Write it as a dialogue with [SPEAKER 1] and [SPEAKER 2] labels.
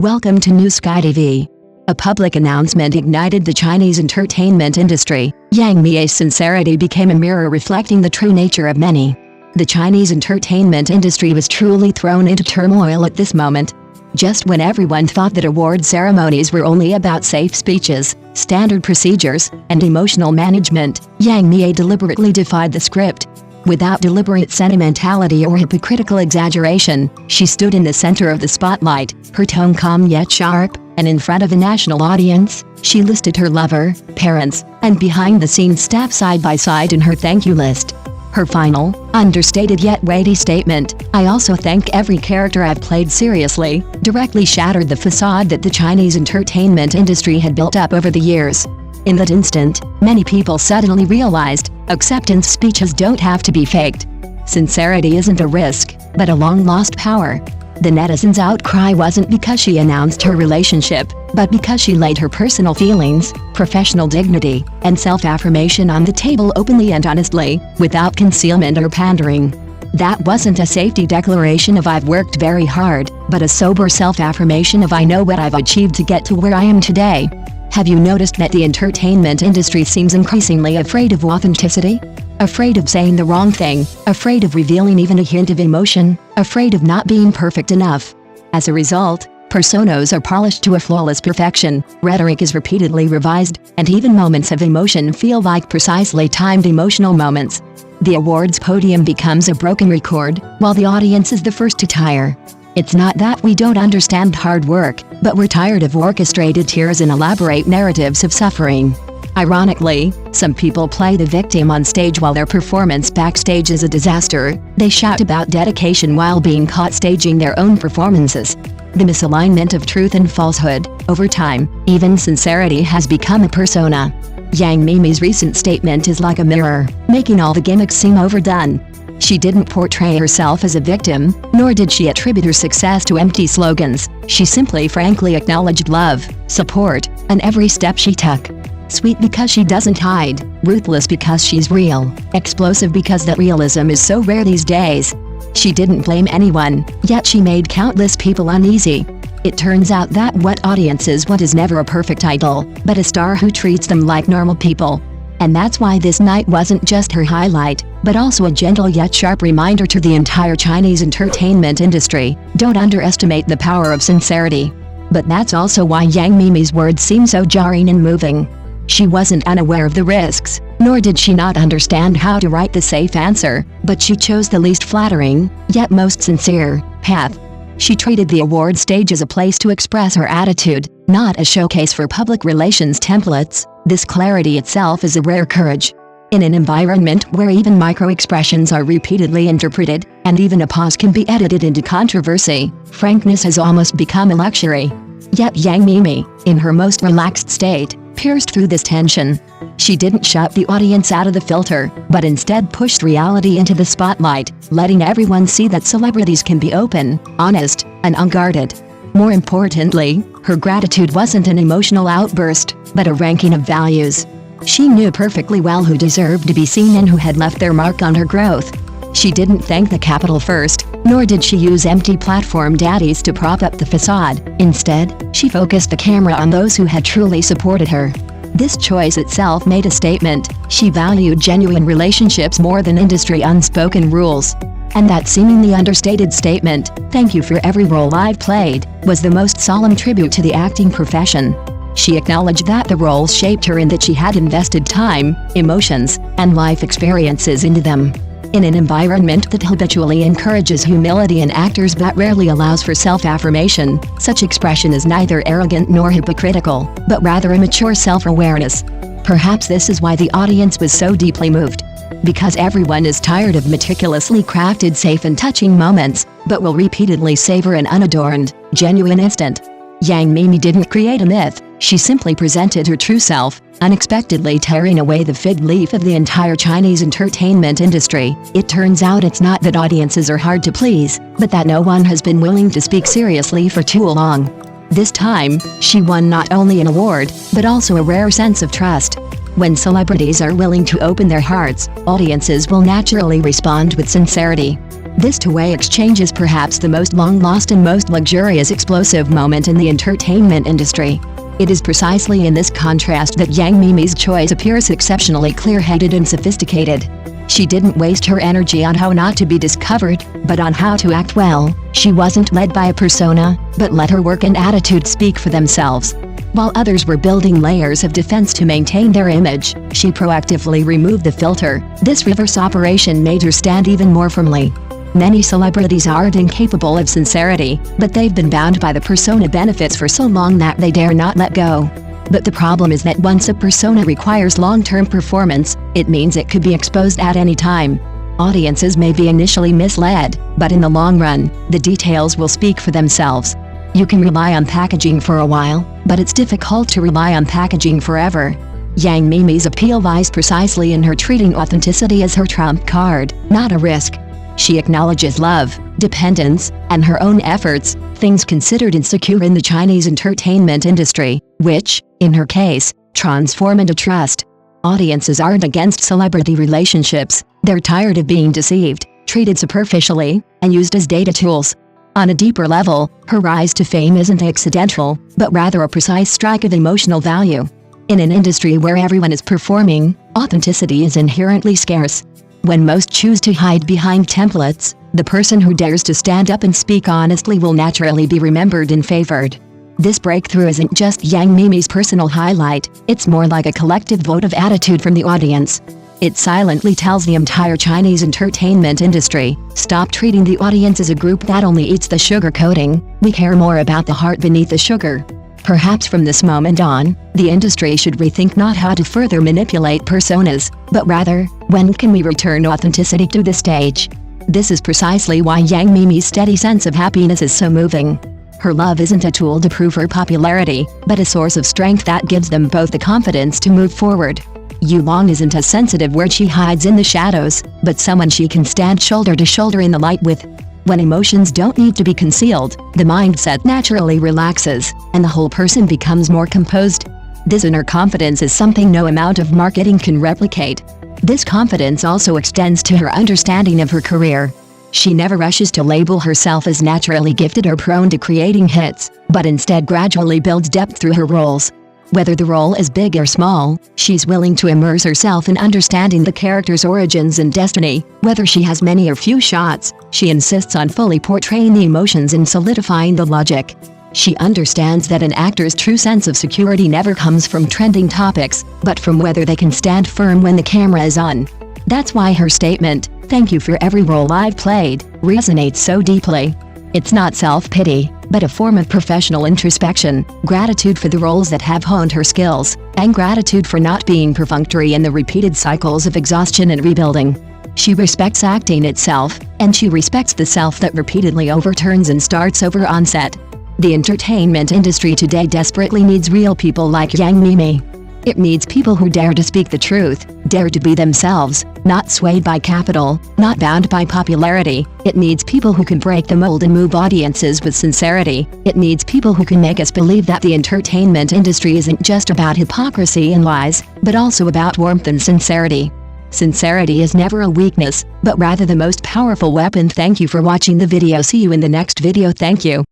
[SPEAKER 1] Welcome to New Sky TV. A public announcement ignited the Chinese entertainment industry. Yang Mei's sincerity became a mirror reflecting the true nature of many. The Chinese entertainment industry was truly thrown into turmoil at this moment. Just when everyone thought that award ceremonies were only about safe speeches, standard procedures, and emotional management, Yang Mei deliberately defied the script. Without deliberate sentimentality or hypocritical exaggeration, she stood in the center of the spotlight, her tone calm yet sharp, and in front of a national audience, she listed her lover, parents, and behind-the-scenes staff side by side in her thank you list. Her final, understated yet weighty statement, "I also thank every character I've played seriously," directly shattered the facade that the Chinese entertainment industry had built up over the years. In that instant, many people suddenly realized, acceptance speeches don't have to be faked. Sincerity isn't a risk, but a long-lost power. The netizens' outcry wasn't because she announced her relationship, but because she laid her personal feelings, professional dignity, and self-affirmation on the table openly and honestly, without concealment or pandering. That wasn't a safety declaration of "I've worked very hard," but a sober self-affirmation of "I know what I've achieved to get to where I am today." Have you noticed that the entertainment industry seems increasingly afraid of authenticity? Afraid of saying the wrong thing, afraid of revealing even a hint of emotion, afraid of not being perfect enough. As a result, personas are polished to a flawless perfection, rhetoric is repeatedly revised, and even moments of emotion feel like precisely timed emotional moments. The awards podium becomes a broken record, while the audience is the first to tire. It's not that we don't understand hard work, but we're tired of orchestrated tears and elaborate narratives of suffering. Ironically, some people play the victim on stage while their performance backstage is a disaster. They shout about dedication while being caught staging their own performances. The misalignment of truth and falsehood. Over time, even sincerity has become a persona. Yang Mei's recent statement is like a mirror, making all the gimmicks seem overdone. She didn't portray herself as a victim, nor did she attribute her success to empty slogans. She simply frankly acknowledged love, support, and every step she took. Sweet because she doesn't hide, ruthless because she's real, explosive because that realism is so rare these days. She didn't blame anyone, yet she made countless people uneasy. It turns out that what audiences want is never a perfect idol, but a star who treats them like normal people. And that's why this night wasn't just her highlight, but also a gentle yet sharp reminder to the entire Chinese entertainment industry: don't underestimate the power of sincerity. But that's also why Yang Mei's words seem so jarring and moving. She wasn't unaware of the risks, nor did she not understand how to write the safe answer, but she chose the least flattering, yet most sincere, path. She treated the award stage as a place to express her attitude, not a showcase for public relations templates. This clarity itself is a rare courage. In an environment where even micro-expressions are repeatedly interpreted, and even a pause can be edited into controversy, frankness has almost become a luxury. Yet Yang Mei, in her most relaxed state, pierced through this tension. She didn't shut the audience out of the filter, but instead pushed reality into the spotlight, letting everyone see that celebrities can be open, honest, and unguarded. More importantly, her gratitude wasn't an emotional outburst, but a ranking of values. She knew perfectly well who deserved to be seen and who had left their mark on her growth. She didn't thank the capital first, nor did she use empty platform daddies to prop up the facade. Instead, she focused the camera on those who had truly supported her. This choice itself made a statement. She valued genuine relationships more than industry unspoken rules. And that seemingly understated statement, "Thank you for every role I've played," was the most solemn tribute to the acting profession. She acknowledged that the roles shaped her and that she had invested time, emotions, and life experiences into them. In an environment that habitually encourages humility in actors but rarely allows for self-affirmation, such expression is neither arrogant nor hypocritical, but rather a mature self-awareness. Perhaps this is why the audience was so deeply moved. Because everyone is tired of meticulously crafted safe and touching moments, but will repeatedly savor an unadorned, genuine instant. Yang Mei didn't create a myth, she simply presented her true self, unexpectedly tearing away the fig leaf of the entire Chinese entertainment industry. It turns out it's not that audiences are hard to please, but that no one has been willing to speak seriously for too long. This time, she won not only an award, but also a rare sense of trust. When celebrities are willing to open their hearts, audiences will naturally respond with sincerity. This two-way exchange is perhaps the most long-lost and most luxurious explosive moment in the entertainment industry. It is precisely in this contrast that Yang Mimi's choice appears exceptionally clear-headed and sophisticated. She didn't waste her energy on how not to be discovered, but on how to act well. She wasn't led by a persona, but let her work and attitude speak for themselves. While others were building layers of defense to maintain their image, she proactively removed the filter. This reverse operation made her stand even more firmly. Many celebrities aren't incapable of sincerity, but they've been bound by the persona benefits for so long that they dare not let go. But the problem is that once a persona requires long-term performance, it means it could be exposed at any time. Audiences may be initially misled, but in the long run, the details will speak for themselves. You can rely on packaging for a while, but it's difficult to rely on packaging forever. Yang Mimi's appeal lies precisely in her treating authenticity as her trump card, not a risk. She acknowledges love, dependence, and her own efforts, things considered insecure in the Chinese entertainment industry, which, in her case, transform into trust. Audiences aren't against celebrity relationships, they're tired of being deceived, treated superficially, and used as data tools. On a deeper level, her rise to fame isn't accidental, but rather a precise strike of emotional value. In an industry where everyone is performing, authenticity is inherently scarce. When most choose to hide behind templates, the person who dares to stand up and speak honestly will naturally be remembered and favored. This breakthrough isn't just Yang Mimi's personal highlight, it's more like a collective vote of attitude from the audience. It silently tells the entire Chinese entertainment industry, stop treating the audience as a group that only eats the sugar coating, we care more about the heart beneath the sugar. Perhaps from this moment on, the industry should rethink not how to further manipulate personas, but rather, when can we return authenticity to the stage? This is precisely why Yang Mimi's steady sense of happiness is so moving. Her love isn't a tool to prove her popularity, but a source of strength that gives them both the confidence to move forward. Yu Long isn't a sensitive where she hides in the shadows, but someone she can stand shoulder to shoulder in the light with. When emotions don't need to be concealed, the mindset naturally relaxes, and the whole person becomes more composed. This inner confidence is something no amount of marketing can replicate. This confidence also extends to her understanding of her career. She never rushes to label herself as naturally gifted or prone to creating hits, but instead gradually builds depth through her roles. Whether the role is big or small, she's willing to immerse herself in understanding the character's origins and destiny. Whether she has many or few shots, she insists on fully portraying the emotions and solidifying the logic. She understands that an actor's true sense of security never comes from trending topics, but from whether they can stand firm when the camera is on. That's why her statement, "Thank you for every role I've played," resonates so deeply. It's not self-pity, but a form of professional introspection, gratitude for the roles that have honed her skills, and gratitude for not being perfunctory in the repeated cycles of exhaustion and rebuilding. She respects acting itself, and she respects the self that repeatedly overturns and starts over on set. The entertainment industry today desperately needs real people like Yang Mimi. It needs people who dare to speak the truth, dare to be themselves, not swayed by capital, not bound by popularity. It needs people who can break the mold and move audiences with sincerity. It needs people who can make us believe that the entertainment industry isn't just about hypocrisy and lies, but also about warmth and sincerity. Sincerity is never a weakness, but rather the most powerful weapon. Thank you for watching the video. See you in the next video. Thank you.